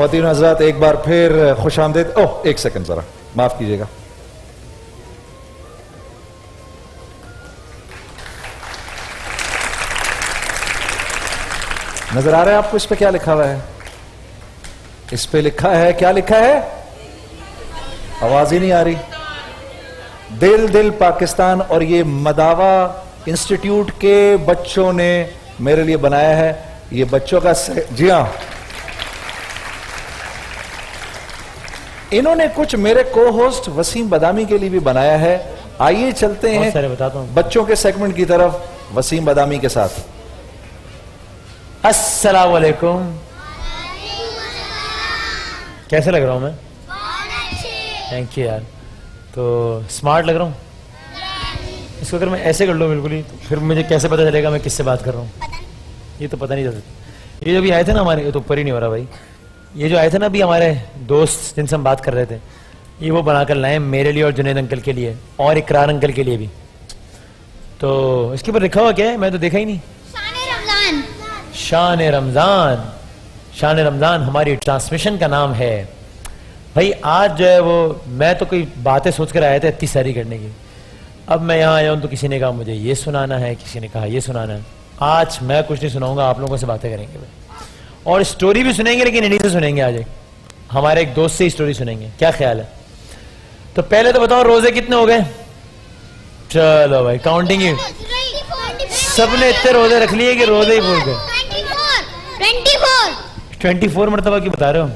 خواتین و حضرات ایک بار پھر خوش آمدید. ایک سیکنڈ ذرا معاف کیجیے گا. نظر آ رہا ہے آپ کو اس پہ کیا لکھا ہوا ہے؟ اس پہ لکھا ہے, کیا لکھا ہے؟ آواز ہی نہیں آ رہی. دل دل پاکستان. اور یہ مداوا انسٹیٹیوٹ کے بچوں نے میرے لیے بنایا ہے. یہ بچوں کا جی ہاں, انہوں نے کچھ میرے کو ہوسٹ وسیم بادامی کے لیے بھی بنایا ہے. آئیے چلتے ہیں بچوں کے سیگمنٹ کی طرف وسیم بادامی کے ساتھ. السلام علیکم. کیسے لگ رہا ہوں میں؟ تھینک یو یار. تو سمارٹ لگ رہا ہوں. اس کو اگر میں ایسے کر لوں بالکل ہی تو پھر مجھے کیسے پتا چلے گا میں کس سے بات کر رہا ہوں؟ یہ تو پتہ نہیں چلتا. یہ جو بھی آئے تھے نا ہمارے, یہ تو اوپر ہی نہیں ہو رہا بھائی. یہ جو آئے تھے نا ابھی ہمارے دوست جن سے ہم بات کر رہے تھے, یہ وہ بنا کر لائے میرے لیے اور جنید انکل کے لیے اور اقرار انکل کے لیے بھی. تو اس کے اوپر لکھا ہوا کیا ہے؟ میں تو دیکھا ہی نہیں. شان رمضان. شان رمضان ہماری ٹرانسمیشن کا نام ہے بھائی. آج جو ہے وہ میں تو کوئی باتیں سوچ کر آیا تھا اتنی ساری کرنے کی. اب میں یہاں آیا ہوں تو کسی نے کہا مجھے یہ سنانا ہے, کسی نے کہا یہ سنانا ہے. آج میں کچھ نہیں سناؤں گا, آپ لوگوں سے باتیں کریں گے بھائی. اور اسٹوری بھی سنیں گے لیکن انہیں سے سنیں گے. آج ہمارے ایک دوست سے اسٹوری سنیں گے. کیا خیال ہے؟ تو پہلے تو بتاؤ روزے کتنے ہو گئے؟ چلو بھائی کاؤنٹنگ ہی, سب نے اتنے روزے رکھ لیے کہ روزے ہی بھول گئے. 24 مرتبہ کی بتا رہے ہو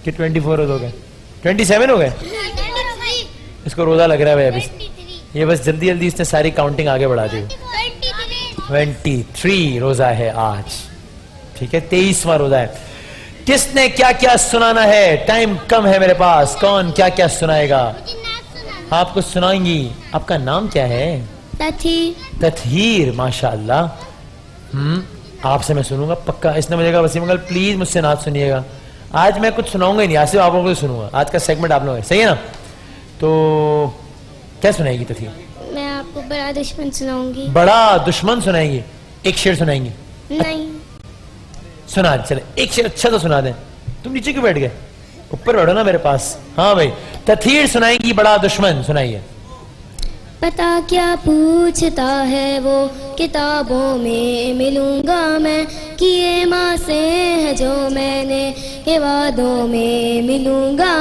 کہ 24 روز ہو گئے؟ 27 ہو گئے. اس کو روزہ لگ رہا ہے بھائی. یہ بس جلدی جلدی اس نے ساری کاؤنٹنگ آگے بڑھا دی. 23 روزہ ہے آج. ٹھیک ہے, 23واں روزہ ہے. کس نے کیا کیا سنانا ہے؟ ٹائم کم ہے میرے پاس. کون کیا کیا سنائے گا؟ آپ کو سنائیں گی. آپ کا نام کیا ہے؟ تطہیر. ماشاء اللہ. آپ سے میں سنوں گا پکا. اس نے مجھے کہا وسیم انکل پلیز مجھ سے نعت سنیے گا. آج میں کچھ سناؤں گا ہی نہیں, آج صرف آپ لوگوں کو سنوں گا. آج کا سیگمنٹ آپ لوگوں کا, صحیح ہے نا؟ تو کیا سنائے گی تطہیر؟ میں آپ کو بڑا دشمن سناؤں گی. بڑا دشمن سنائیں گی؟ ایک شعر سنائیں گی؟ نہیں سنا چلے ایک شعر اچھا تو سنا دیں. تم نیچے کیوں بیٹھ گئے؟ اوپر بیٹھو نا میرے پاس. ہاں بھائی, تطہیر سنائیں گی بڑا دشمن. سنائیے. پتا کیا پوچھتا ہے وہ, کتابوں میں ملوں گا میں, کیے ماں سے ہے جو میں نے, کہ وعدوں میں ملوں گا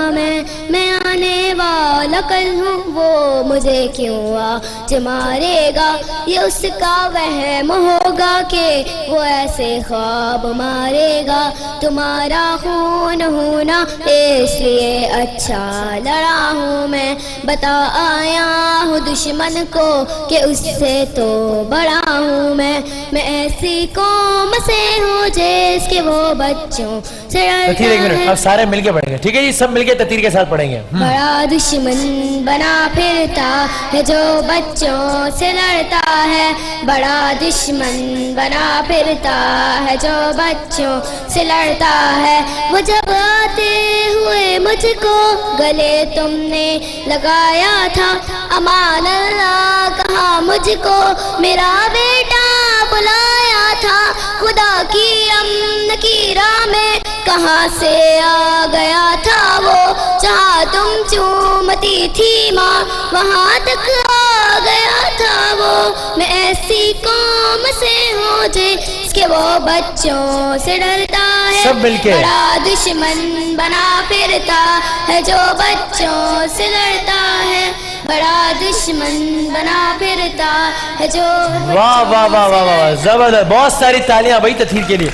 میں آنے والا کل ہوں, وہ مجھے کیوں آج مارے گا, یہ اس کا وہم ہوگا کہ وہ ایسے خواب مارے گا. تمہارا خون ہونا اس لیے اچھا لڑا ہوں میں, بتا آیا ہوں دشمن کو کہ اس سے تو بڑا ہوں میں ایسی قوم سے ہوں جس کے وہ بچوں سے ڈرتا ہے. اب سارے مل کے پڑھیں گے, ٹھیک ہے جی؟ سب مل کے تطہیر کے ساتھ پڑھیں گے. بڑا دشمن بنا پھرتا ہے جو بچوں سے لڑتا ہے, بڑا دشمن بنا پھرتا ہے جو بچوں سے لڑتا ہے. وہ جب آتے ہوئے مجھ کو گلے تم نے لگایا تھا, امان اللہ کہا مجھ کو میرا بیٹا بلایا تھا. خدا کی امن کی راہ میں کہاں سے آ گیا تھا وہ, جہاں تم چومتی تھی ماں وہاں تک آ گیا تھا وہ. میں ایسی قوم سے ہوں جس کے وہ بچوں سے ڈرتا ہے, سب مل کے. بڑا دشمن بنا پھرتا ہے جو بچوں سے لڑتا ہے, بڑا دشمن بنا پھرتا ہے جو. واہ واہ واہ واہ واہ, زبردست. بہت ساری تالیاں بھائی تطہیر کے لیے.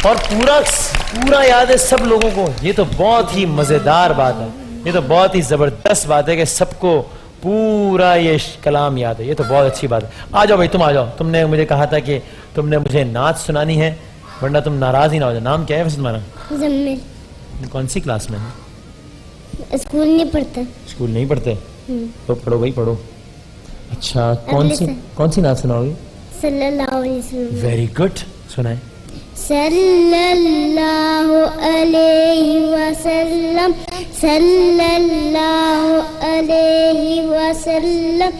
اور پورا یاد ہے سب لوگوں کو. یہ تو بہت ہی مزیدار بات ہے, یہ تو بہت ہی زبردست بات ہے کہ سب کو پورا یہ کلام یاد ہے. یہ تو بہت اچھی بات ہے. آ جاؤ بھائی, تم آ جاؤ. تم نے مجھے کہا تھا کہ تم نے مجھے نعت سنانی ہے, ورنہ تم ناراض ہی نہ ہو جاؤ. نام کیا ہے ویسے تمہارا؟ مزمل. کون سی کلاس میں؟ اسکول نہیں پڑھتا. اسکول نہیں پڑھتے؟ تو پڑھو بھائی پڑھو. اچھا کون سی نعت سناؤ گی؟ صلی اللہ علیہ وسلم. ویری گڈ, سنائیں. صلی اللہ علیہ وسلم, صلی اللہ علیہ وسلم,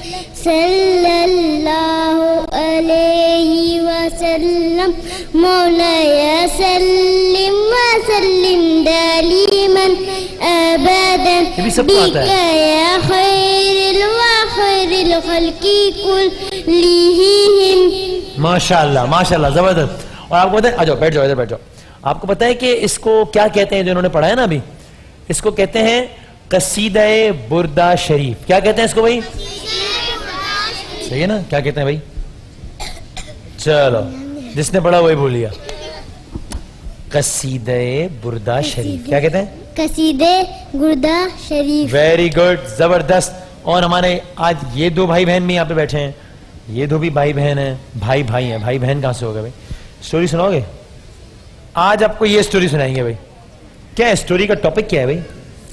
صلی اللہ علیہ وسلم. مولایا سلم وسلم یہ بھی سب کو آتا ہے. یا خیر الخلق کلہم. ماشاءاللہ ماشاءاللہ زبردست. اور آپ کو پتہ ہے, آ جاؤ بیٹھ جاؤ ادھر بیٹھ جاؤ, آپ کو پتہ ہے کہ اس کو کیا کہتے ہیں جو انہوں نے پڑھا ہے نا ابھی, اس کو کہتے ہیں قصیدہ بردہ شریف. کیا کہتے ہیں اس کو بھائی؟ صحیح ہے نا, کیا کہتے ہیں بھائی؟ چلو جس نے پڑھا وہی بول لیا. قصیدہ بردہ شریف کیا کہتے ہیں؟ قصیدہ بردہ شریف. ویری گڈ, زبردست. اور ہمارے آج یہ دو بھائی بہن بھی یہاں پہ بیٹھے ہیں, یہ دو بھی بھائی بہن ہیں. بھائی بھائی ہیں, بھائی بہن کہاں سے ہوگا بھائی؟ سٹوری سناؤ گے؟ آج آپ کو یہ سٹوری سنائیں گے بھائی. کیا ہے سٹوری کا ٹاپک کیا ہے بھائی؟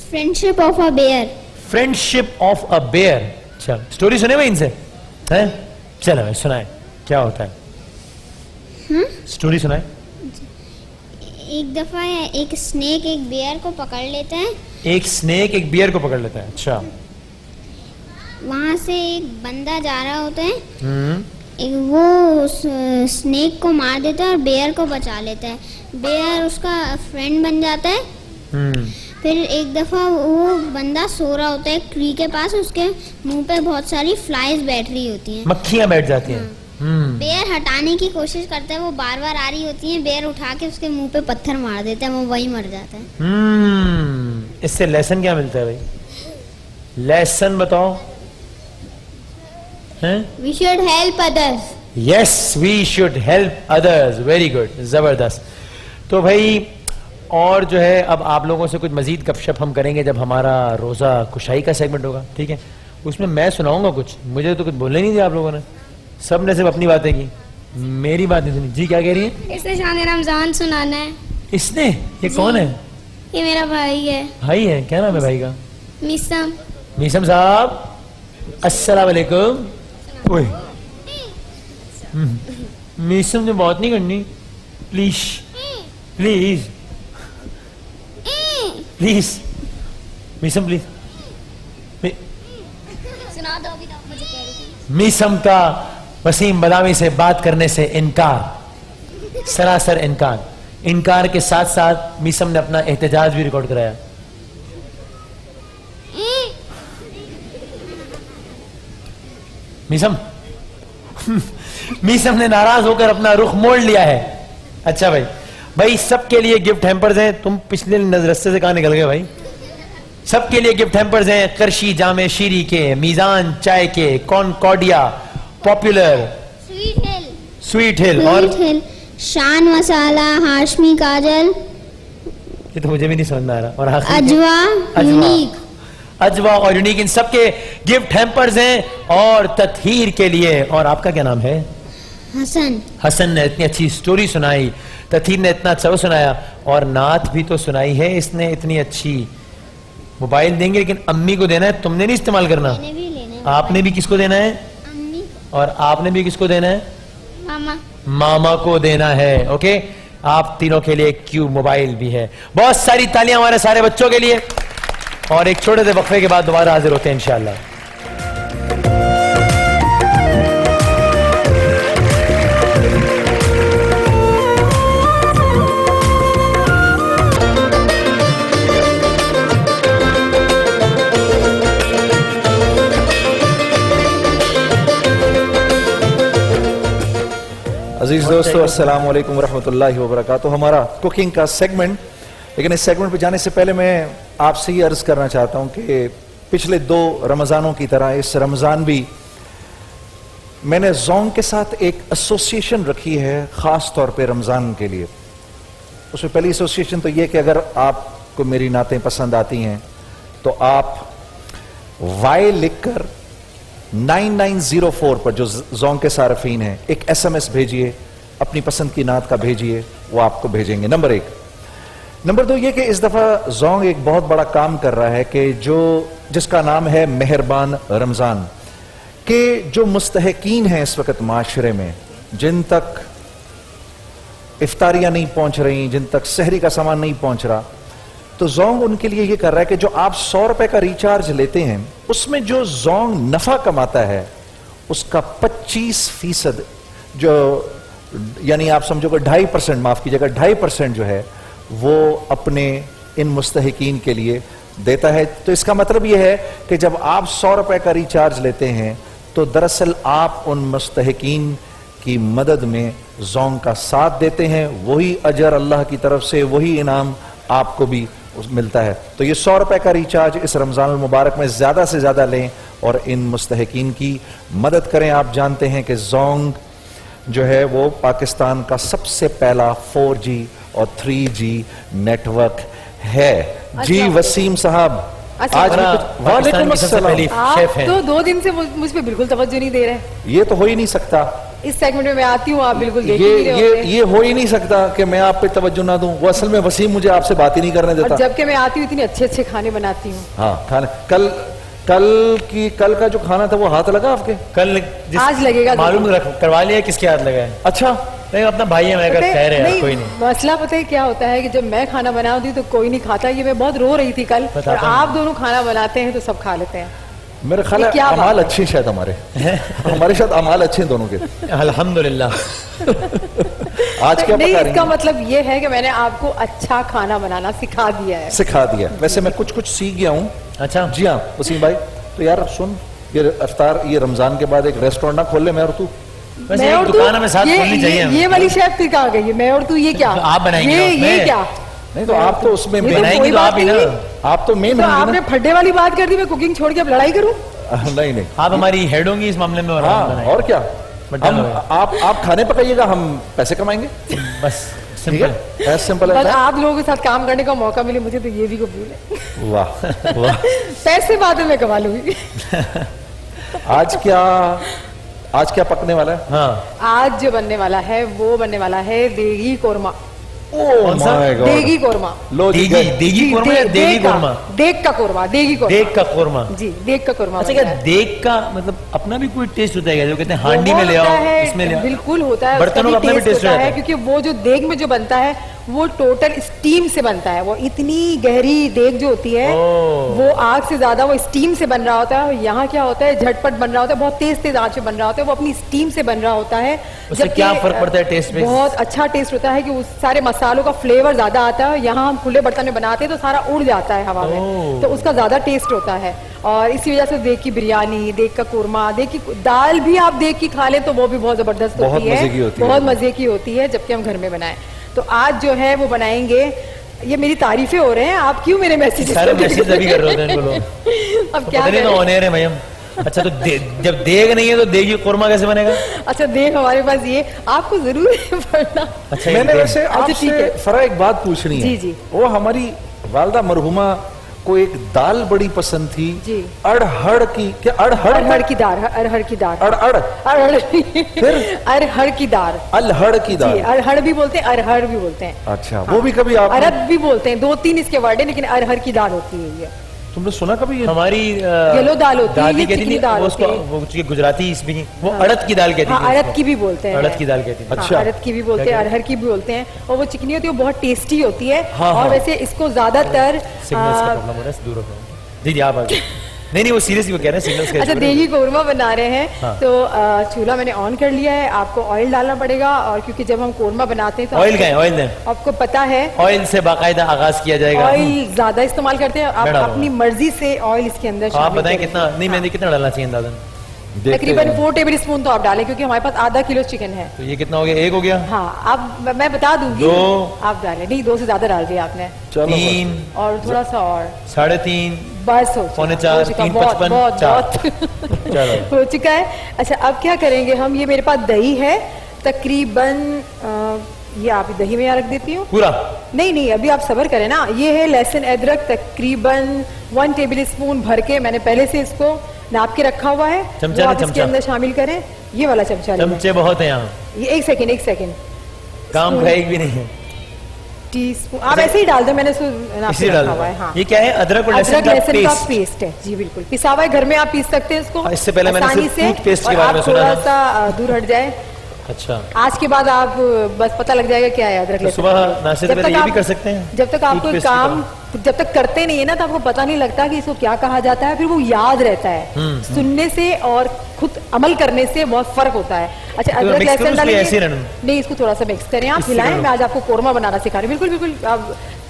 Friendship of a bear. Friendship of a bear. چل سٹوری سنے بھائی ان سے, چلو بھائی سنائیں کیا ہوتا ہے, سٹوری سنائیں. ایک دفعہ ایک اسنیک ایک بیئر کو پکڑ لیتا ہے. ایک سنیک ایک بیئر کو پکڑ لیتا ہے. اچھا. وہاں سے ایک بندہ جا رہا ہوتا ہے, وہ اسنیک کو مار دیتا ہے اور بیئر کو بچا لیتا ہے. بیئر اس کا فرینڈ بن جاتا ہے. پھر ایک دفعہ وہ بندہ سو رہا ہوتا ہے ایک ٹری کے پاس, اس کے منہ پہ بہت ساری فلائز بیٹھ رہی ہوتی ہیں, مکھیاں بیٹھ جاتی ہیں. بیئر ہٹانے کی کوشش کرتا ہے, وہ بار بار آ رہی ہوتی ہیں. بیئر اٹھا کے اس کے منہ پہ پتھر مار دیتا ہے, وہ وہی مر جاتا ہے. اس سے لیسن کیا ملتا ہے بھائی؟ لیسن بتاؤ. We should help others. Yes, we should help others. Very good, زبردست. تو بھائی اور جو ہے اب آپ لوگوں سے کچھ مزید گپ شپ ہم کریں گے جب ہمارا روزہ کشائی کا سیگمنٹ ہوگا, ٹھیک ہے؟ اس میں میں سناؤں گا کچھ, مجھے تو کچھ بولنے نہیں دیا آپ لوگوں نے, سب نے صرف اپنی باتیں کی, میری بات نہیں سنی. جی کیا کہہ رہی ہیں؟ اس نے شان رمضان سنانا ہے. اس نے, یہ کون ہے؟ یہ میرا بھائی ہے. بھائی ہے, کیا نام ہے بھائی کا؟ میسم. میسم صاحب السلام علیکم. میسم نے بات نہیں کرنی, please please please Maisam please. سنا دو ابھی تک مجھے کہہ رہی تھی. میسم کا وسیم بلامی سے بات کرنے سے انکار, سراسر انکار. انکار کے ساتھ ساتھ میسم نے اپنا احتجاج بھی ریکارڈ کرایا. میسم نے ناراض ہو کر اپنا رخ موڑ لیا ہے. اچھا بھائی, بھائی سب کے لیے گفٹ ہیمپرز ہیں. تم پچھلے رستے سے کہاں نکل گئے بھائی؟ سب کے لیے گفٹ ہیمپرز ہیں. کرشی جامع شیری کے, میزان چائے کے, کونکارڈیا, پاپولر, سویٹ ہل اور شان مسالہ, ہاشمی کاجل, یہ تو مجھے بھی نہیں سمجھ میں آ رہا, اور اجوا, یونیک, اجوا اور یونیک, ان سب کے گفٹ ہیمپرز ہیں اور تطہیر کے لیے. اور آپ کا کیا نام ہے؟ حسن. حسن نے اتنی اچھی سٹوری سنائی, تطہیر نے اتنا اچھا سنایا, اور نعت بھی تو سنائی ہے اس نے اتنی اچھی. موبائل دیں گے لیکن امی کو دینا ہے, تم نے نہیں استعمال کرنا. آپ نے بھی کس کو دینا ہے؟ امی. اور آپ نے بھی کس کو دینا ہے؟ ماما. ماما کو دینا ہے. اوکے, آپ تینوں کے لیے کیو موبائل بھی ہے. بہت ساری تالیاں ہمارے سارے بچوں کے لیے. اور ایک چھوٹے سے وقفے کے بعد دوبارہ حاضر ہوتے ہیں انشاءاللہ. عزیز دوستو السلام علیکم ورحمۃ اللہ وبرکاتہ. ہمارا کوکنگ کا سیگمنٹ, لیکن اس سیگمنٹ پہ جانے سے پہلے میں آپ سے یہ عرض کرنا چاہتا ہوں کہ پچھلے 2 رمضانوں کی طرح اس رمضان بھی میں نے زونگ کے ساتھ ایک ایسوسیشن رکھی ہے خاص طور پہ رمضان کے لیے. اس میں پہلی ایسوسیشن تو یہ کہ اگر آپ کو میری نعتیں پسند آتی ہیں تو آپ وائی لکھ کر 9904 پر جو زونگ کے صارفین ہیں ایک SMS بھیجئے, اپنی پسند کی نعت کا بھیجئے, وہ آپ کو بھیجیں گے. نمبر 1. نمبر 2 یہ کہ اس دفعہ زونگ ایک بہت بڑا کام کر رہا ہے کہ جس کا نام ہے مہربان رمضان, کہ جو مستحقین ہیں اس وقت معاشرے میں, جن تک افطاریاں نہیں پہنچ رہی, جن تک سحری کا سامان نہیں پہنچ رہا, تو زونگ ان کے لیے یہ کر رہا ہے کہ جو آپ 100 روپے کا ریچارج لیتے ہیں اس میں جو زونگ نفع کماتا ہے اس کا 25% جو یعنی آپ سمجھو کہ 2.5%, معاف کیجیے گا 2.5% جو ہے وہ اپنے ان مستحقین کے لیے دیتا ہے. تو اس کا مطلب یہ ہے کہ جب آپ 100 روپے کا ریچارج لیتے ہیں تو دراصل آپ ان مستحقین کی مدد میں زونگ کا ساتھ دیتے ہیں. وہی اجر اللہ کی طرف سے, وہی انعام آپ کو بھی ملتا ہے. تو یہ 100 روپے کا ریچارج اس رمضان المبارک میں زیادہ سے زیادہ لیں اور ان مستحقین کی مدد کریں. آپ جانتے ہیں کہ زونگ جو ہے وہ پاکستان کا سب سے پہلا 4G اور 3G نیٹ ورک ہے. جی وسیم صاحب, آج بھی کچھ. وعلیکم السلام. آپ تو 2 دن سے مجھ پہ بالکل توجہ نہیں دے رہے. یہ تو ہو ہی نہیں سکتا. اس سیگمنٹ میں میں آتی ہوں, آپ بالکل دیکھ ہی نہیں رہے ہوتے. یہ ہو ہی نہیں سکتا کہ میں آپ پہ توجہ نہ دوں. وہ اصل میں وسیم مجھے آپ سے بات ہی نہیں کرنے دیتا. جبکہ میں آتی ہوں اتنے اچھے اچھے کھانے بناتی ہوں. ہاں کھانے. کل کا جو کھانا تھا وہ ہاتھ لگا آپ کے؟ کل آج لگے گا. معلوم کروا لیا کس کے ہاتھ لگا ہے؟ اچھا نہیں, اپنا بھائی ہے, میں کہہ رہے ہیں کوئی نہیں. مسئلہ پتہ ہے کیا ہوتا ہے کہ جب میں کھانا بناتی ہوں تو کوئی نہیں کھاتا. یہ میں بہت رو رہی تھی کل, اور آپ دونوں کھانا بناتے ہیں تو سب کھا لیتے ہیں. میرے خیال ہے اعمال اچھے شاید ہمارے شاید اعمال اچھے ہیں دونوں کے. الحمدللہ. آج کیا نہیں, پکا اس رہی کا ہیں؟ مطلب یہ ہے کہ میں نے آپ کو اچھا کھانا بنانا سکھا دیا ہے. سکھا دیا. ویسے میں کچھ سیکھ گیا ہوں. اچھا جی ہاں وسیم بھائی. تو یار سن, یہ افطار, یہ رمضان کے بعد ایک ریسٹورینٹ نہ کھول لے میں اور تو؟ ویسے ایک دکان ہمیں ساتھ کھولنی چاہیے. یہ والی شیف پھر کہاں گئی؟ میں اور تو یہ کیا آپ بنائیں گے؟ یہ کیا نہیں تو آپ تو اس میں بنائیں گے تو آپ ہی نا. آپ تو مین تو آپ نے پھڈے والی بات کر دی, میں کوکنگ چھوڑ کے اب لڑائی کروں؟ نہیں آپ ہماری ہیڈ ہوں گی اس معاملے میں. ہاں اور کیا. آپ کھانے پکائیے گا, ہم پیسے کمائیں گے. بس سمپل بس ہے. آپ لوگوں کے ساتھ کام کرنے کا موقع ملے مجھے تو یہ بھی قبول ہے. واہ واہ. پیسے بعد میں کما لوں گی. آج کیا پکنے والا ہے؟ ہاں آج جو بننے والا ہے وہ بننے والا ہے دیگی قورمہ. دیگی قورمہ. دیگی قورمہ یا دیگی قورمہ؟ دیگ کا قورمہ. دیگی قورمہ. دیگ کا قورمہ. جی دیگ کا قورمہ. اچھا, کیا دیگ کا مطلب اپنا بھی کوئی ٹیسٹ ہوتا ہے جو کہتے ہیں ہانڈی میں لے آؤ, اس میں لے آؤ؟ بالکل ہوتا ہے. برتنوں کا اپنا بھی ٹیسٹ ہوتا ہے کیونکہ وہ جو دیگ میں جو بنتا ہے وہ ٹوٹل اسٹیم سے بنتا ہے. وہ اتنی گہری دیگ جو ہوتی ہے وہ آگ سے زیادہ وہ اسٹیم سے بن رہا ہوتا ہے. یہاں کیا ہوتا ہے جھٹ پٹ بن رہا ہوتا ہے, بہت تیز آنچ پہ بن رہا ہوتا ہے. وہ اپنی اسٹیم سے بن رہا ہوتا ہے. اس سے کیا فرق پڑتا ہے ٹیسٹ میں؟ بہت اچھا ٹیسٹ ہوتا ہے کہ اس سارے مسالوں کا فلیور زیادہ آتا ہے. یہاں ہم کھلے برتن میں بناتے ہیں تو سارا اڑ جاتا ہے ہوا میں, تو اس کا زیادہ ٹیسٹ ہوتا ہے. اور اسی وجہ سے دیگ کی بریانی, دیگ کا قورمہ, دیگ کی دال بھی آپ دیگ کی کھا لیں تو وہ بھی بہت زبردست ہوتی ہے, بہت مزے کی ہوتی ہے جبکہ ہم گھر میں بنائیں. تو آج جو ہے وہ بنائیں گے. یہ میری تعریفیں ہو رہے ہیں, آپ کیوں میرے میسیج سارے میسیج ابھی کر رہے ہیں لوگ. اب کیا کریں تو آن ایئر ہے بھائی ہم. اچھا تو جب دیگ نہیں ہے تو دیگی قورمہ کیسے بنے گا؟ اچھا دیگ ہمارے پاس یہ آپ کو ضرور پڑھنا. اچھا میں نے ویسے آپ سے فرا ایک بات پوچھنی ہے. جی. وہ ہماری والدہ مرحومہ کو ایک دال بڑی پسند تھی. جی. ارہر کی. کیا ارہر کی دال؟ ارہر کی دال. پھر ارہر کی دال. الہڑ کی دال. ارہر بھی بولتے ہیں, ارہر بھی بولتے ہیں. اچھا وہ بھی کبھی آپ ارد بھی بولتے ہیں. 2-3 اس کے ورڈ ہیں, لیکن ارہر کی دال ہوتی ہے. یہ تم نے سنا کبھی؟ ہماری یلو دال ہوتی ہے, یہ چکنی دال ہوتی ہے. وہ گجراتی اس میں وہ اڑد کی دال کہتی ہیں. ارد کی بھی بولتے ہیں. اڑد کی دال کہتی ہیں. اچھا ارد کی بھی بولتے ہیں, ارہر کی بھی بولتے ہیں. اور وہ چکنی ہوتی ہے, وہ بہت ٹیسٹی ہوتی ہے. اور ویسے اس کو زیادہ تر جی آپ آگے. نہیں وہ سیریسلی وہ کہہ رہے ہیں سگنلز کا. اچھا دیگی قورمہ بنا رہے ہیں تو چولہا میں نے آن کر لیا ہے. آپ کو آئل ڈالنا پڑے گا, اور کیونکہ جب ہم قورمہ بناتے ہیں تو آئل کا ہے, آئل دیں. آپ کو پتا ہے آئل سے باقاعدہ آغاز کیا جائے گا. آئل زیادہ استعمال کرتے ہیں آپ اپنی مرضی سے آئل اس کے اندر آپ بتائیں کتنا. نہیں میں نے کتنا ڈالنا چاہیے اندازاً؟ تقریباً 4 ٹیبل اسپون تو آپ ڈالیں, کیونکہ ہمارے پاس آدھا کلو چکن ہے. تو یہ کتنا ہو گیا؟ 1 ہو گیا. ہاں اب میں بتا دوں گی. 2 آپ ڈالیں. نہیں 2 سے زیادہ ڈال دیا آپ نے. 3 اور تھوڑا سا اور 3.5 بس ہو 4 3.55 4 ہو چکا ہے. اچھا اب کیا کریں گے ہم, یہ میرے پاس دہی ہے تقریباً, یہ آپ دہی میں یہاں رکھ دیتی ہوں پورا. نہیں ابھی آپ صبر کریں نا. یہ ہے لہسن ادرک تقریباً 1 ٹیبل اسپون بھر کے میں نے پہلے سے اس کو ناپ کے رکھا ہوا ہے. وہ آپ اس کے اندر شامل کریں. یہ والا چمچہ بہت ہے یہاں. یہ ایک سیکنڈ کام کا ایک بھی نہیں ہے. ٹی اسپون آپ ایسے ہی ڈال دیں, میں نے ناپ کے رکھا ہوا ہے. ہاں یہ کیا ہے؟ ادرک اور لہسن کا پیسٹ ہے. جی بالکل پسا ہوا ہے, گھر میں آپ پیس سکتے ہیں اس کو. اس سے پہلے میں نے ٹوتھ پیسٹ کے بارے میں سنا تھوڑا سا دور ہٹ جائے. اچھا آج کے بعد آپ بس پتہ لگ جائے گا کیا ہے ادرک لہسن. صبح ناشتے سے پہلے یہ بھی کر سکتے ہیں. جب تک آپ کوئی کام جب تک کرتے نہیں ہے نا تو آپ کو پتہ نہیں لگتا کہ اس کو کیا کہا جاتا ہے. پھر وہ یاد رہتا ہے. سننے سے اور خود عمل کرنے سے بہت فرق ہوتا ہے. اچھا ادرک لہسن ڈالیں, نہیں اس کو تھوڑا سا مکس کریں, آپ ہلائیں. میں آج آپ کو قورمہ بنانا سکھا رہی ہوں. بالکل آپ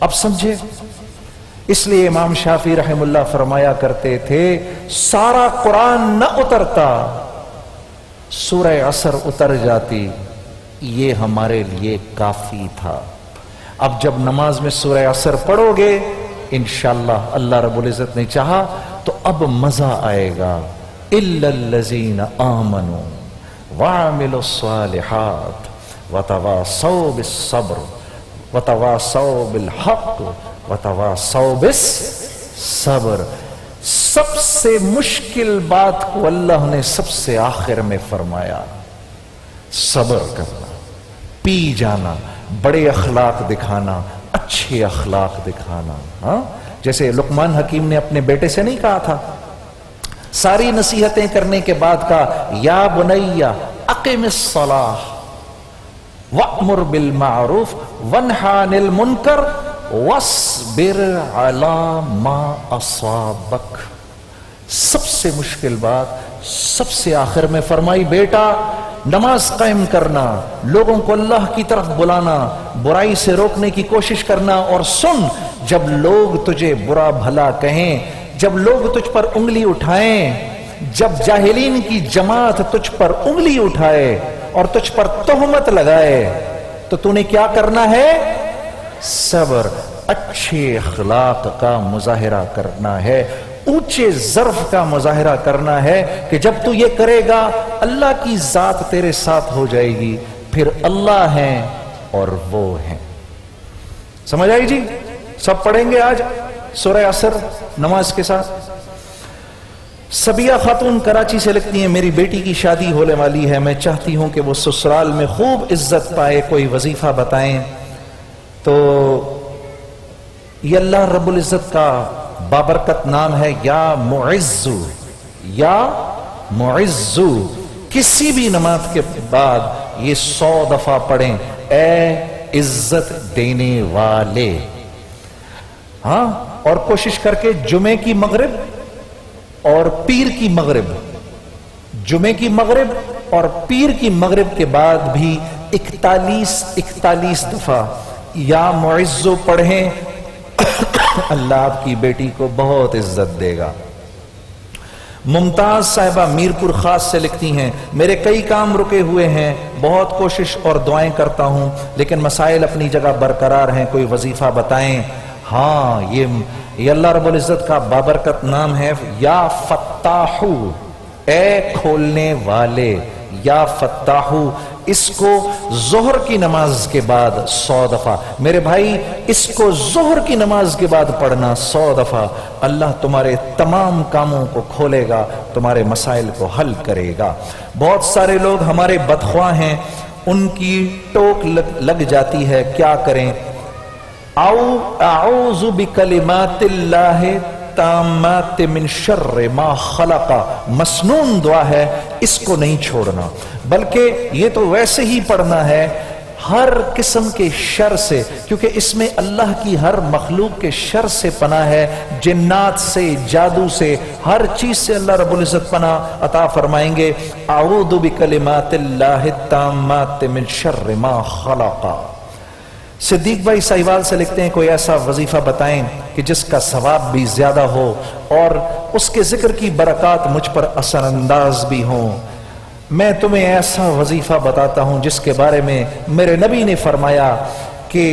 اب سمجھے؟ اس لیے امام شافعی رحم اللہ فرمایا کرتے تھے سارا قرآن نہ اترتا، سورہ عصر اتر جاتی، یہ ہمارے لیے کافی تھا۔ اب جب نماز میں سورہ عصر پڑھو گے انشاءاللہ اللہ رب العزت نے چاہا تو اب مزہ آئے گا۔ اِلَّا الَّذِينَ آمَنُوا وَعَمِلُوا الصَّالِحَاتِ وَتَوَاصَوْا بِالصَّبْرِ وَتَوَاصَوْا بِالْحَقِّ وَتَوَاصَوْا بِالصَّبْرِ۔ سب سے مشکل بات کو اللہ نے سب سے آخر میں فرمایا، صبر کرنا، پی جانا، بڑے اخلاق دکھانا، اچھے اخلاق دکھانا۔ ہاں جیسے لقمان حکیم نے اپنے بیٹے سے نہیں کہا تھا، ساری نصیحتیں کرنے کے بعد کہا یا بنی اقم الصلاۃ وأمر بالمعروف وانہ عن المنکر واصبر علی ما اصابک۔ سب سے مشکل بات سب سے آخر میں فرمائی، بیٹا نماز قائم کرنا، لوگوں کو اللہ کی طرف بلانا، برائی سے روکنے کی کوشش کرنا، اور سن جب لوگ تجھے برا بھلا کہیں، جب لوگ تجھ پر انگلی اٹھائیں، جب جاہلین کی جماعت تجھ پر انگلی اٹھائے اور تجھ پر تہمت لگائے تو تو نے کیا کرنا ہے؟ صبر، اچھے اخلاق کا مظاہرہ کرنا ہے، اونچے ظرف کا مظاہرہ کرنا ہے کہ جب تو یہ کرے گا اللہ کی ذات تیرے ساتھ ہو جائے گی، پھر اللہ ہیں اور وہ ہیں۔ سمجھ آئی جی؟ سب پڑھیں گے آج سورہ عصر نماز کے ساتھ۔ سبیہ خاتون کراچی سے لکھتی ہیں میری بیٹی کی شادی ہونے والی ہے، میں چاہتی ہوں کہ وہ سسرال میں خوب عزت پائے، کوئی وظیفہ بتائیں۔ تو یہ اللہ رب العزت کا بابرکت نام ہے یا معزو، یا معزو۔ کسی بھی نماز کے بعد یہ 100 دفعہ پڑھیں، اے عزت دینے والے۔ ہاں اور کوشش کر کے جمعے کی مغرب اور پیر کی مغرب، جمعے کی مغرب اور پیر کی مغرب کے بعد بھی 41 دفعہ یا معزو پڑھیں، اللہ آپ کی بیٹی کو بہت عزت دے گا۔ ممتاز صاحبہ میرپور خاص سے لکھتی ہیں میرے کئی کام رکے ہوئے ہیں، بہت کوشش اور دعائیں کرتا ہوں لیکن مسائل اپنی جگہ برقرار ہیں، کوئی وظیفہ بتائیں۔ ہاں یہ اللہ رب العزت کا بابرکت نام ہے یا فتاحو، اے کھولنے والے، یا فتاحو۔ اس کو ظہر کی نماز کے بعد 100 دفعہ، میرے بھائی اس کو ظہر کی نماز کے بعد پڑھنا 100 دفعہ، اللہ تمہارے تمام کاموں کو کھولے گا، تمہارے مسائل کو حل کرے گا۔ بہت سارے لوگ ہمارے بدخواہ ہیں، ان کی ٹوک لگ جاتی ہے، کیا کریں؟ اعوذ بکلمات اللہ تامات من شر ما خلق، مسنون دعا ہے، اس کو نہیں چھوڑنا، بلکہ یہ تو ویسے ہی پڑھنا ہے ہر قسم کے شر سے، کیونکہ اس میں اللہ کی ہر مخلوق کے شر سے پناہ ہے، جنات سے، جادو سے، ہر چیز سے اللہ رب العزت پناہ عطا فرمائیں گے۔ اعوذ بکلمات اللہ التامات من شر ما خلق۔ صدیق بھائی ساہیوال سے لکھتے ہیں کوئی ایسا وظیفہ بتائیں کہ جس کا ثواب بھی زیادہ ہو اور اس کے ذکر کی برکات مجھ پر اثر انداز بھی ہوں۔ میں تمہیں ایسا وظیفہ بتاتا ہوں جس کے بارے میں میرے نبی نے فرمایا کہ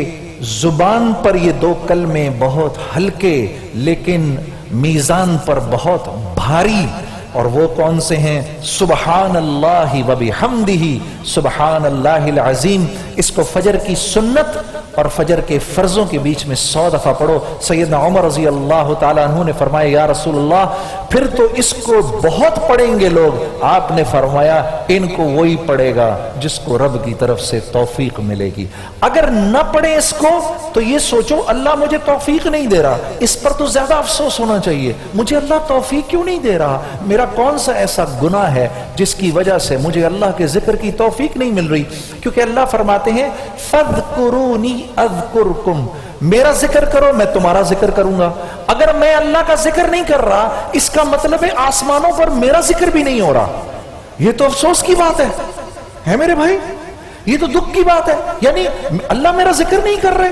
زبان پر یہ 2 کلمے بہت ہلکے لیکن میزان پر بہت بھاری، اور وہ کون سے ہیں؟ سبحان اللہ و بحمدہ سبحان اللہ العظیم۔ اس کو فجر کی سنت اور فجر کے فرضوں کے بیچ میں 100 دفعہ پڑھو۔ سیدنا عمر رضی اللہ تعالیٰ عنہ نے فرمایا یا رسول اللہ پھر تو اس کو بہت پڑھیں گے لوگ، آپ نے فرمایا ان کو وہی پڑھے گا جس کو رب کی طرف سے توفیق ملے گی۔ اگر نہ پڑھیں اس کو تو یہ سوچو اللہ مجھے توفیق نہیں دے رہا، اس پر تو زیادہ افسوس ہونا چاہیے، مجھے اللہ توفیق کیوں نہیں دے رہا، میرا کون سا ایسا گناہ ہے جس کی وجہ سے مجھے اللہ کے ذکر کی توفیق نہیں مل رہی؟ کیونکہ اللہ فرماتے ہیں فَاذْكُرُونِي أَذْكُرْكُمْ، میرا ذکر کرو میں تمہارا ذکر کروں گا۔ اگر میں اللہ کا ذکر نہیں کر رہا اس کا مطلب ہے آسمانوں پر میرا ذکر بھی نہیں ہو رہا۔ یہ تو افسوس کی بات ہے میرے بھائی، یہ تو دکھ کی بات ہے، یعنی اللہ میرا ذکر نہیں کر رہے۔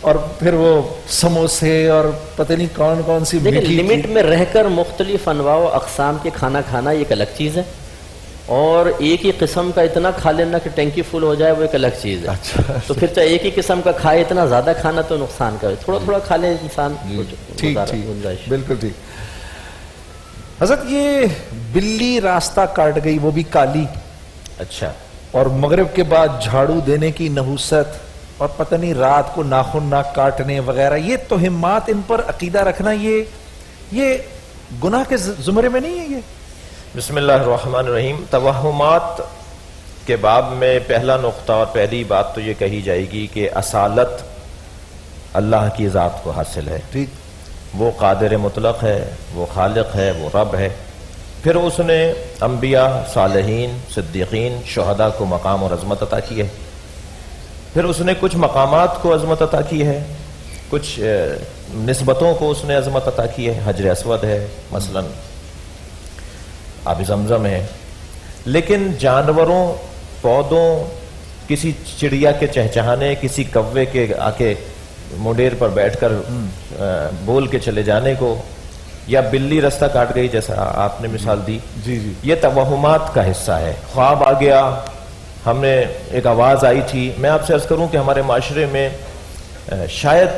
اور پھر وہ سموسے اور پتہ نہیں کون کون سی دیکھیں میٹھی لمٹ میں رہ کر مختلف انواع و اقسام کے کھانا کھانا یہ ایک الگ چیز ہے، اور ایک ہی قسم کا اتنا کھا لینا کہ ٹینکی فل ہو جائے وہ ایک الگ چیز ہے. اچھا تو پھر چاہے ایک ہی قسم کا کھائے اتنا زیادہ کھانا تو نقصان کا ہے، تھوڑا تھوڑا کھا لے انسان. ٹھیک ٹھیک بالکل ٹھیک. حضرت یہ بلی راستہ کاٹ گئی وہ بھی کالی، اچھا اور مغرب کے بعد جھاڑو دینے کی نحوست، اور پتہ نہیں رات کو ناخن نہ کاٹنے وغیرہ، یہ توہمات ان پر عقیدہ رکھنا یہ گناہ کے زمرے میں نہیں ہے یہ؟ بسم اللہ الرحمن الرحیم. توہمات کے باب میں پہلا نقطہ اور پہلی بات تو یہ کہی جائے گی کہ اصالت اللہ کی ذات کو حاصل ہے. ٹھیک. وہ قادر مطلق ہے، وہ خالق ہے، وہ رب ہے. پھر اس نے انبیاء، صالحین، صدیقین، شہداء کو مقام اور عظمت عطا کی ہے. پھر اس نے کچھ مقامات کو عظمت عطا کی ہے، کچھ نسبتوں کو اس نے عظمت عطا کی ہے. حجر اسود ہے مثلا، آب زمزم ہے. لیکن جانوروں، پودوں، کسی چڑیا کے چہچہانے، کسی کوے کے آ کے مڈیر پر بیٹھ کر بول کے چلے جانے کو، یا بلی رستہ کاٹ گئی جیسا آپ نے مثال دی، جی جی یہ توہمات کا حصہ ہے. خواب آ گیا، ہم نے ایک آواز آئی تھی. میں آپ سے عرض کروں کہ ہمارے معاشرے میں شاید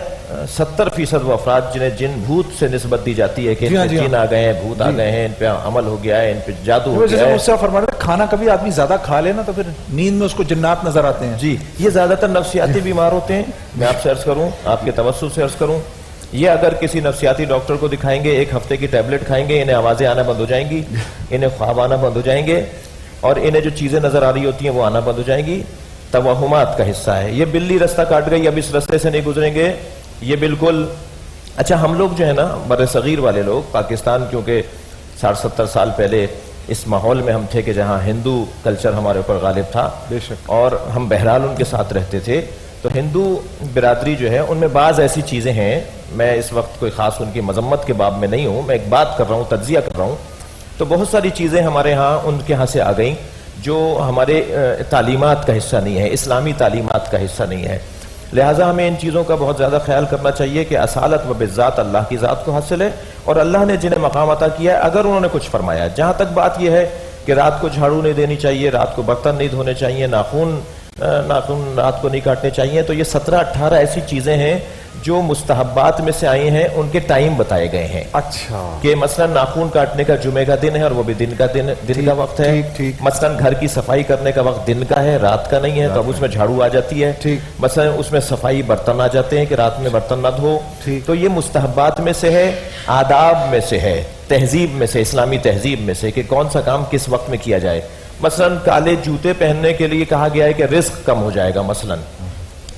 70% وہ افراد جنہیں جن بھوت سے نسبت دی جاتی ہے کہ ان پہ جن آ گئے ہیں، بھوت آ گئے ہیں، ان پہ عمل ہو گیا ہے، ان پہ جادو ہو گیا ہے. جیسے فرما رہے کھانا کبھی آدمی زیادہ کھا لینا تو پھر نیند میں اس کو جنات نظر آتے ہیں. جی یہ زیادہ تر نفسیاتی بیمار ہوتے ہیں. میں آپ سے عرض کروں، آپ کے توسط سے عرض کروں، یہ اگر کسی نفسیاتی ڈاکٹر کو دکھائیں گے، ایک ہفتے کی ٹیبلٹ کھائیں گے، انہیں آوازیں آنا بند ہو جائیں گی، انہیں خواب آنا بند ہو جائیں گے، اور انہیں جو چیزیں نظر آ رہی ہوتی ہیں وہ آنا بند ہو جائیں گی. توہمات کا حصہ ہے. یہ بلی رستہ کاٹ گئی، اب اس رستے سے نہیں گزریں گے، یہ بالکل. اچھا ہم لوگ جو ہے نا بر صغیر والے لوگ، پاکستان کیونکہ 60-70 سال پہلے اس ماحول میں ہم تھے کہ جہاں ہندو کلچر ہمارے اوپر غالب تھا، بے شک، اور ہم بہرحال ان کے ساتھ رہتے تھے. تو ہندو برادری جو ہے ان میں بعض ایسی چیزیں ہیں، میں اس وقت کوئی خاص ان کی مذمت کے باب میں نہیں ہوں، میں ایک بات کر رہا ہوں، تجزیہ کر رہا ہوں. تو بہت ساری چیزیں ہمارے ہاں ان کے ہاں سے آ گئیں جو ہمارے تعلیمات کا حصہ نہیں ہے، اسلامی تعلیمات کا حصہ نہیں ہے. لہٰذا ہمیں ان چیزوں کا بہت زیادہ خیال کرنا چاہیے کہ اصالت و بالذات اللہ کی ذات کو حاصل ہے، اور اللہ نے جنہیں مقام عطا کیا ہے اگر انہوں نے کچھ فرمایا. جہاں تک بات یہ ہے کہ رات کو جھاڑو نہیں دینی چاہیے، رات کو برتن نہیں دھونے چاہیے، ناخن رات کو نہیں کاٹنے چاہیے، تو یہ 17-18 ایسی چیزیں ہیں جو مستحبات میں سے آئی ہیں، ان کے ٹائم بتائے گئے ہیں. اچھا کہ مثلا ناخن کاٹنے کا جمعے کا دن ہے اور وہ بھی دن کا وقت ہے. مثلا گھر کی صفائی کرنے کا وقت دن کا ہے، رات کا نہیں ہے، تو اب اس میں جھاڑو آ جاتی ہے. مثلا اس میں صفائی برتن آ جاتے ہیں کہ رات میں برتن نہ دھو. تو یہ مستحبات میں سے ہے، آداب میں سے ہے، تہذیب میں سے، اسلامی تہذیب میں سے کہ کون سا کام کس وقت میں کیا جائے. مثلا کالے جوتے پہننے کے لیے کہا گیا ہے کہ رزق کم ہو جائے گا مثلا،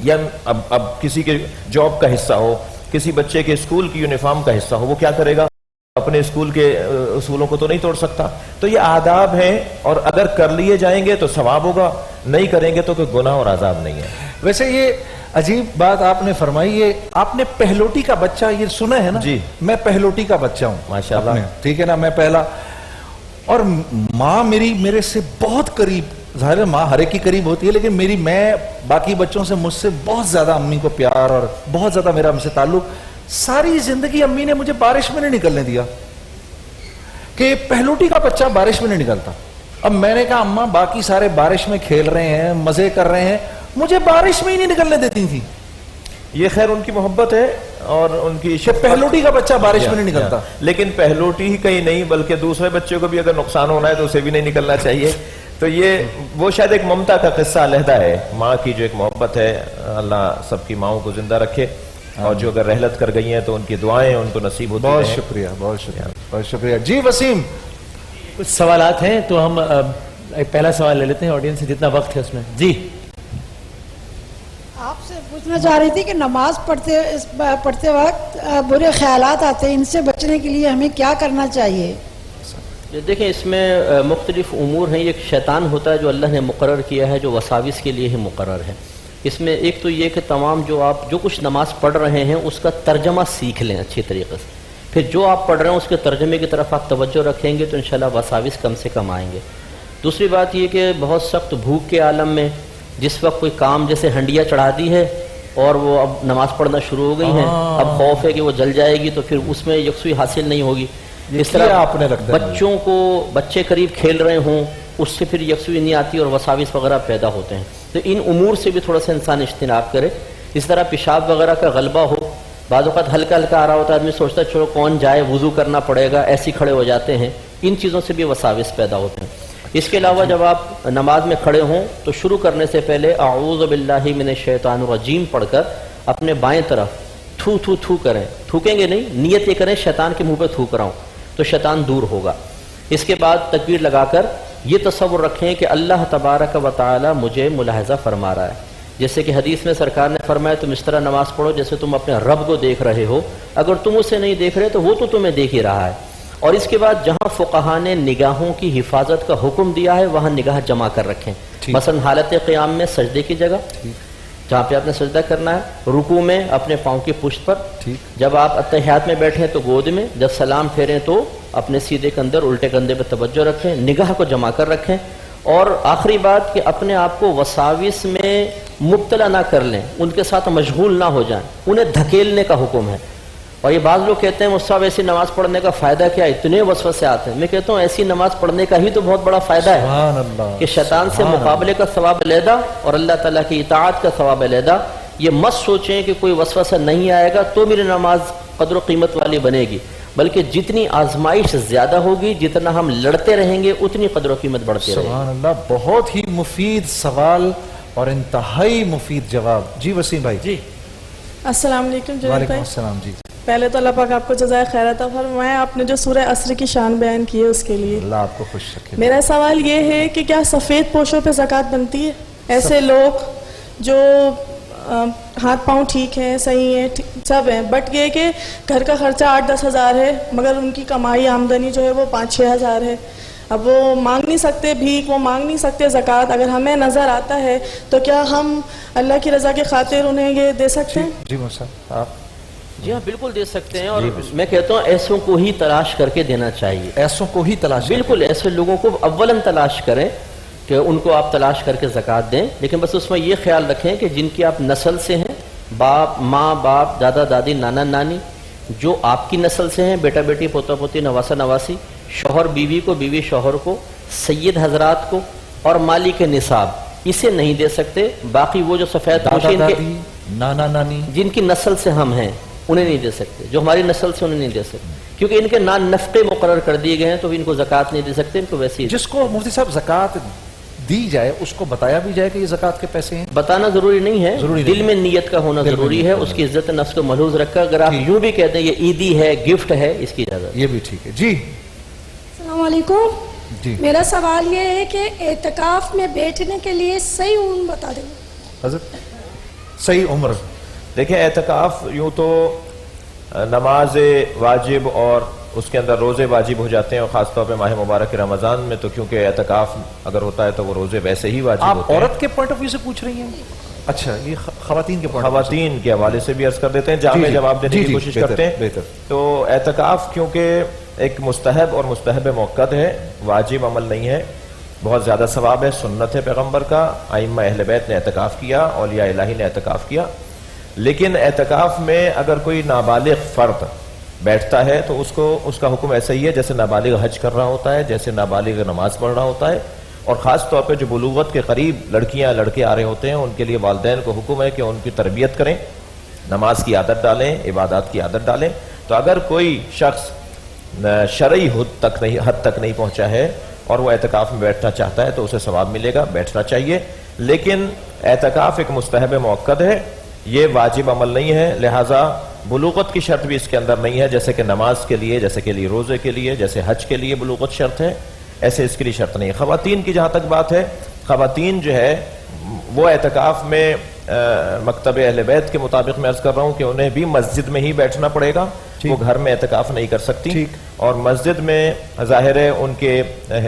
یا اب کسی کے جاب کا حصہ ہو، کسی بچے کے اسکول کی یونیفارم کا حصہ ہو، وہ کیا کرے گا؟ اپنے اسکول کے اصولوں کو تو نہیں توڑ سکتا. تو یہ آداب ہیں، اور اگر کر لیے جائیں گے تو ثواب ہوگا، نہیں کریں گے تو کوئی گناہ اور عذاب نہیں ہے. ویسے یہ عجیب بات آپ نے فرمائی ہے. آپ نے پہلوٹی کا بچہ یہ سنا ہے نا؟ جی میں پہلوٹی کا بچہ ہوں ماشاءاللہ، ٹھیک ہے نا، میں پہلا. اور ماں میری میرے سے بہت قریب، ظاہر ہے ماں ہر ایک کی قریب ہوتی ہے، لیکن میں باقی بچوں سے مجھ سے بہت زیادہ امی کو پیار اور بہت زیادہ میرا ہم سے تعلق. ساری زندگی امی نے مجھے بارش میں نہیں نکلنے دیا کہ پہلوٹی کا بچہ بارش میں نہیں نکلتا. اب میں نے کہا اماں باقی سارے بارش میں کھیل رہے ہیں، مزے کر رہے ہیں، مجھے بارش میں ہی نہیں نکلنے دیتی تھی. یہ خیر ان کی محبت ہے اور ان کی پہلوٹی کا بچہ بارش میں نہیں نکلتا. لیکن پہلوٹی ہی کہیں نہیں بلکہ دوسرے بچے کو بھی اگر نقصان ہونا ہے تو اسے بھی نہیں نکلنا چاہیے. تو یہ وہ شاید ایک ممتا کا قصہ علیحدہ ہے، ماں کی جو ایک محبت ہے. اللہ سب کی ماؤں کو زندہ رکھے، اور جو اگر رحلت کر گئی ہیں تو ان کی دعائیں ان کو نصیب ہوتی ہیں. بہت شکریہ، بہت شکریہ، بہت شکریہ. جی وسیم، کچھ سوالات ہیں تو ہم ایک پہلا سوال لے لیتے ہیں آڈینس سے جتنا وقت ہے اس میں. جی آپ سے پوچھنا چاہ رہی تھی کہ نماز پڑھتے وقت برے خیالات آتے ہیں، ان سے بچنے کے لیے ہمیں کیا کرنا چاہیے؟ دیکھیں اس میں مختلف امور ہیں. ایک شیطان ہوتا ہے جو اللہ نے مقرر کیا ہے، جو وساوس کے لیے ہی مقرر ہے. اس میں ایک تو یہ کہ تمام جو کچھ نماز پڑھ رہے ہیں اس کا ترجمہ سیکھ لیں اچھی طریقے سے. پھر جو آپ پڑھ رہے ہیں اس کے ترجمے کی طرف آپ توجہ رکھیں گے تو انشاءاللہ وساوس کم سے کم آئیں گے. دوسری بات یہ کہ بہت سخت بھوک کے عالم میں جس وقت کوئی کام جیسے ہنڈیا چڑھا دی ہے اور وہ اب نماز پڑھنا شروع ہو گئی ہیں, اب خوف ہے کہ وہ جل جائے گی تو پھر اس میں یکسوئی حاصل نہیں ہوگی. اس طرح آپ نے لگتا ہے بچوں کو بچے قریب کھیل رہے ہوں اس سے پھر یکسوئی نہیں آتی اور وساوس وغیرہ پیدا ہوتے ہیں. تو ان امور سے بھی تھوڑا سا انسان اجتناب کرے. اس طرح پیشاب وغیرہ کا غلبہ ہو, بعض اوقات ہلکا ہلکا آ رہا ہوتا ہے, آدمی سوچتا ہے چلو کون جائے, وضو کرنا پڑے گا, ایسے کھڑے ہو جاتے ہیں. ان چیزوں سے بھی وساوس پیدا ہوتے ہیں. اس کے علاوہ جب آپ نماز میں کھڑے ہوں تو شروع کرنے سے پہلے اعوذ باللہ من الشیطان الرجیم پڑھ کر اپنے بائیں طرف تھو تھو تھو کریں. تھوکیں گے نہیں, نیت یہ کریں شیطان کے منہ پہ تھوک رہا ہوں تو شیطان دور ہوگا. اس کے بعد تکبیر لگا کر یہ تصور رکھیں کہ اللہ تبارک و تعالی مجھے ملاحظہ فرما رہا ہے. جیسے کہ حدیث میں سرکار نے فرمایا تم اس طرح نماز پڑھو جیسے تم اپنے رب کو دیکھ رہے ہو, اگر تم اسے نہیں دیکھ رہے تو وہ تو تمہیں دیکھ ہی رہا ہے. اور اس کے بعد جہاں فقہا نے نگاہوں کی حفاظت کا حکم دیا ہے وہاں نگاہ جمع کر رکھیں. مثلا حالت قیام میں سجدے کی جگہ جہاں پہ آپ نے سجدہ کرنا ہے, رکوع میں اپنے پاؤں کی پشت پر, جب آپ اتحیات میں بیٹھیں تو گود میں, جب سلام پھیریں تو اپنے سیدھے کندھے الٹے کندھے پہ توجہ رکھیں, نگاہ کو جمع کر رکھیں. اور آخری بات کہ اپنے آپ کو وساوس میں مبتلا نہ کر لیں, ان کے ساتھ مشغول نہ ہو جائیں, انہیں دھکیلنے کا حکم ہے. اور یہ بعض لوگ کہتے ہیں مصعب ایسی نماز پڑھنے کا فائدہ کیا, اتنے وسوسے آتے ہیں. میں کہتا ہوں ایسی نماز پڑھنے کا ہی تو بہت بڑا فائدہ ہے کہ شیطان سے مقابلے کا ثواب علیحدہ اور اللہ تعالیٰ کی اطاعت کا ثواب علیحدہ. یہ مت سوچیں کہ کوئی وسوسہ نہیں آئے گا تو میری نماز قدر و قیمت والی بنے گی, بلکہ جتنی آزمائش زیادہ ہوگی, جتنا ہم لڑتے رہیں گے اتنی قدر و قیمت بڑھتی رہے گی. سبحان اللہ, بہت ہی مفید سوال اور انتہائی مفید جواب. جی وسیم بھائی. جی السلام علیکم جنید وعلیکم بھائی. السلام. جی پہلے تو اللہ پاک آپ کو جزائے خیر عطا فرمائے. آپ نے جو سورہ عصر کی شان بیان کی ہے اس کے لیے اللہ آپ کو خوش رکھے. میرا سوال یہ ہے کہ کیا سفید پوشوں پہ زکوٰۃ بنتی ہے؟ ایسے لوگ جو ہاتھ پاؤں ٹھیک ہیں, صحیح ہیں, سب ہیں, بٹ یہ کہ گھر کا خرچہ 8-10 ہزار ہے مگر ان کی کمائی آمدنی جو ہے وہ 5-6 ہزار ہے. اب وہ مانگ نہیں سکتے بھیک, وہ مانگ نہیں سکتے زکوٰۃ. اگر ہمیں نظر آتا ہے تو کیا ہم اللہ کی رضا کی خاطر انہیں یہ دے سکتے ہیں؟ جی مصعب آپ. جی ہاں بالکل دے سکتے ہیں. اور میں کہتا ہوں ایسوں کو ہی تلاش کر کے دینا چاہیے. ایسوں کو ہی تلاش, بالکل ایسے لوگوں کو اولاً تلاش کریں کہ ان کو آپ تلاش کر کے زکوٰۃ دیں. لیکن بس اس میں یہ خیال رکھیں کہ جن کی آپ نسل سے ہیں, باپ ماں باپ دادا دادی نانا نانی, جو آپ کی نسل سے ہیں, بیٹا بیٹی پوتا پوتی نواسا نواسی, شوہر بیوی کو, بیوی شوہر کو, سید حضرات کو, اور مالک نصاب, اسے نہیں دے سکتے. باقی وہ جو سفید پوشین کے نانا نانی جن کی نسل سے ہم ہیں انہیں نہیں دے سکتے, جو ہماری نسل سے انہیں نہیں دے سکتے, کیونکہ ان کے نفقے مقرر کر دیے گئے ہیں تو ان کو زکوٰۃ نہیں دے سکتے. ان کو ویسے ہی جس کو مفتی صاحب زکوٰۃ دی جائے اس کو بتایا بھی جائے کہ یہ زکوٰۃ کے پیسے ہیں. بتانا ضروری نہیں ہے, دل میں نیت کا ہونا ضروری ہے. اس کی عزت نفس کو ملحوظ رکھا. اگر آپ یوں بھی کہتے ہیں یہ عیدی ہے, گفٹ ہے, اس کی اجازت, یہ بھی ٹھیک ہے. جی السلام علیکم. جی میرا سوال یہ ہے کہ اعتکاف میں بیٹھنے کے لیے صحیح عمر بتا دیں. حضرت صحیح عمر. دیکھیں اعتکاف یوں تو نماز واجب اور اس کے اندر روزے واجب ہو جاتے ہیں, اور خاص طور پہ ماہ مبارک رمضان میں تو کیونکہ اعتکاف اگر ہوتا ہے تو وہ روزے ویسے ہی واجب آپ ہوتے ہیں. عورت کے پوائنٹ آف ویو سے پوچھ رہی ہیں؟ اچھا یہ خواتین کے پوائنٹ, خواتین کے حوالے سے بھی عرض کر دیتے ہیں, جامع جواب دینے کی کوشش کرتے ہیں. تو اعتکاف کیونکہ ایک مستحب اور مستحب موقت ہے, واجب عمل نہیں ہے, بہت زیادہ ثواب ہے, سنت ہے پیغمبر کا. ائمہ اہل بیت نے اعتکاف کیا, اولیاء الہی نے اعتکاف کیا. لیکن اعتکاف میں اگر کوئی نابالغ فرد بیٹھتا ہے تو اس کا حکم ایسا ہی ہے جیسے نابالغ حج کر رہا ہوتا ہے, جیسے نابالغ نماز پڑھ رہا ہوتا ہے. اور خاص طور پہ جو بلوغت کے قریب لڑکیاں لڑکے آ رہے ہوتے ہیں ان کے لیے والدین کو حکم ہے کہ ان کی تربیت کریں, نماز کی عادت ڈالیں, عبادات کی عادت ڈالیں. تو اگر کوئی شخص شرعی حد تک نہیں پہنچا ہے اور وہ اعتکاف میں بیٹھنا چاہتا ہے تو اسے ثواب ملے گا, بیٹھنا چاہیے. لیکن اعتکاف ایک مستحب موقت ہے, یہ واجب عمل نہیں ہے. لہٰذا بلوغت کی شرط بھی اس کے اندر نہیں ہے, جیسے کہ نماز کے لیے, جیسے کہ روزے کے لیے, جیسے حج کے لیے بلوغت شرط ہے, ایسے اس کے لیے شرط نہیں ہے. خواتین کی جہاں تک بات ہے, خواتین جو ہے وہ اعتکاف میں مکتب اہل بیت کے مطابق میں عرض کر رہا ہوں کہ انہیں بھی مسجد میں ہی بیٹھنا پڑے گا, وہ گھر میں اعتکاف نہیں کر سکتی. اور مسجد میں ظاہر ہے ان کے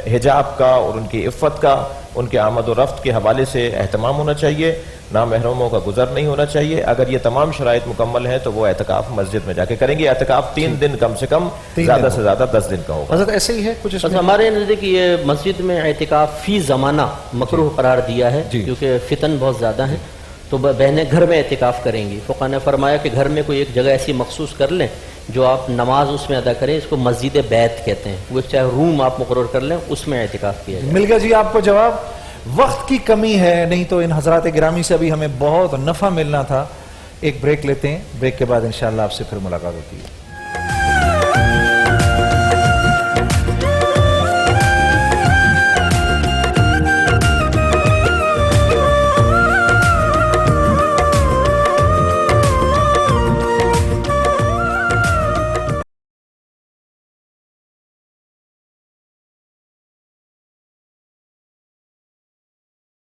حجاب کا اور ان کی عفت کا, ان کے آمد و رفت کے حوالے سے اہتمام ہونا چاہیے, نامحرموں کا گزر نہیں ہونا چاہیے. اگر یہ تمام شرائط مکمل ہیں تو وہ اعتکاف مسجد میں جا کے کریں گے. اعتکاف 3 دن کم سے کم, زیادہ سے زیادہ 10 دن کا ہوگا. حضرت ایسے ہی ہے کچھ ہمارے نزدیک یہ مسجد میں اعتکاف فی زمانہ مکروہ قرار دیا ہے, کیونکہ فتن بہت زیادہ ہیں. تو بہنیں گھر میں اعتکاف کریں گی. فقہ نے فرمایا کہ گھر میں کوئی ایک جگہ ایسی مخصوص کر لیں جو آپ نماز اس میں ادا کریں, اس کو مسجد بیت کہتے ہیں. وہ ایک چاہے روم آپ مقرر کر لیں, اس میں اعتکاف کیا جائے. مل گیا جی آپ کو جواب. وقت کی کمی ہے, نہیں تو ان حضرات گرامی سے ابھی ہمیں بہت نفع ملنا تھا. ایک بریک لیتے ہیں, بریک کے بعد انشاءاللہ آپ سے پھر ملاقات ہوتی ہے.